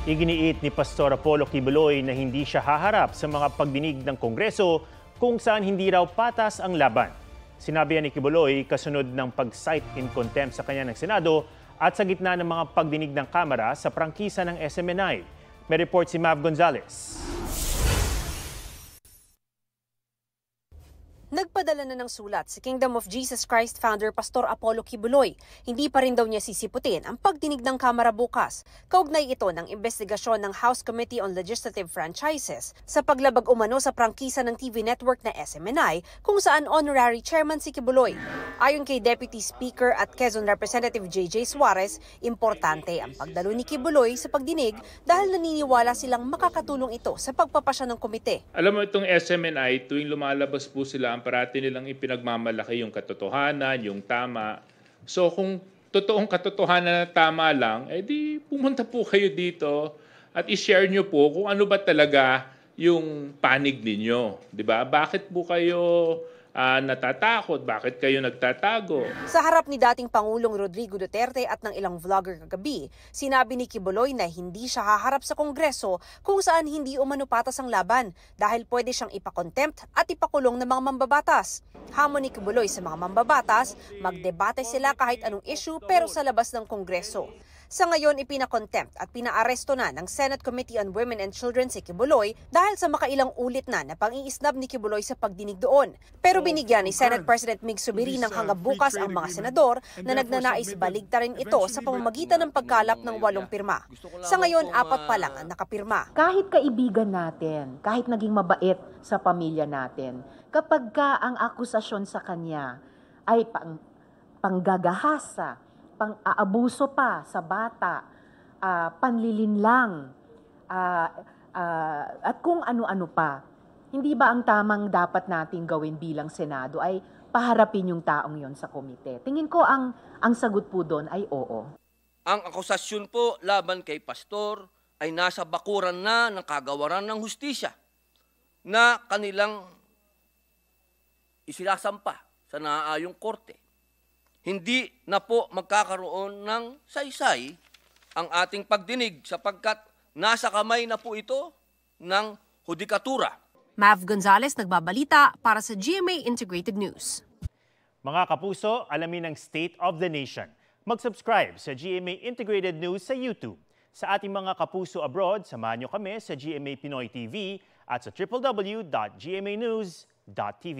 Iginiit ni Pastor Apollo Kibuloy na hindi siya haharap sa mga pagdinig ng Kongreso kung saan hindi raw patas ang laban. Sinabi ni Kibuloy kasunod ng pag-cite in contempt sa kanya ng Senado at sa gitna ng mga pagdinig ng Kamara sa prangkisa ng SMNI. May report si Mav Gonzalez. Nagpadala na ng sulat si Kingdom of Jesus Christ founder Pastor Apollo Kibuloy. Hindi pa rin daw niya sisiputin ang pagdinig ng Kamara bukas. Kaugnay ito ng investigasyon ng House Committee on Legislative Franchises sa paglabag umano sa prangkisa ng TV network na SMNI kung saan honorary chairman si Kibuloy. Ayon kay Deputy Speaker at Quezon Representative JJ Suarez, importante ang pagdalo ni Kibuloy sa pagdinig dahil naniniwala silang makakatulong ito sa pagpapasya ng komite. Alam mo itong SMNI, tuwing lumalabas po sila, ang parati nilang ipinagmamalaki yung katotohanan, yung tama. So kung totoong katotohanan na tama lang, di pumunta po kayo dito at i-share nyo po kung ano ba talaga yung panig ninyo. Diba? Bakit po kayo natatakot? Bakit kayo nagtatago? Sa harap ni dating Pangulong Rodrigo Duterte at ng ilang vlogger kagabi, sinabi ni Kibuloy na hindi siya haharap sa Kongreso kung saan hindi umano patas ang laban dahil pwede siyang ipakontempt at ipakulong ng mga mambabatas. Hamon ni Kibuloy sa mga mambabatas, magdebate sila kahit anong issue pero sa labas ng Kongreso. Sa ngayon, ipinakontempt at pinaaresto na ng Senate Committee on Women and Children si Kibuloy dahil sa makailang ulit na pang-iisnab ni Kibuloy sa pagdinig doon. Pero binigyan ni Senate President Mig Subiri ng hanggang bukas ang mga senador na nagnanais baligtarin ito sa pamamagitan ng pagkalap ng 8 pirma. Sa ngayon, 4 pa lang ang nakapirma. Kahit kaibigan natin, kahit naging mabait sa pamilya natin, kapag ka ang akusasyon sa kanya ay panggagahasa, pang-aabuso pa sa bata, panlilinlang, at kung ano-ano pa. Hindi ba ang tamang dapat nating gawin bilang Senado ay paharapin yung taong yon sa komite? Tingin ko ang sagot po doon ay oo. Ang akusasyon po laban kay Pastor ay nasa bakuran na ng kagawaran ng hustisya na kanilang isilasampa sa naaayong korte. Hindi na po magkakaroon ng saysay ang ating pagdinig sapagkat nasa kamay na po ito ng hudikatura. Mav Gonzalez nagbabalita para sa GMA Integrated News. Mga kapuso, alamin ang State of the Nation. Mag-subscribe sa GMA Integrated News sa YouTube. Sa ating mga kapuso abroad, samahan niyo kami sa GMA Pinoy TV at sa www.gmanews.tv.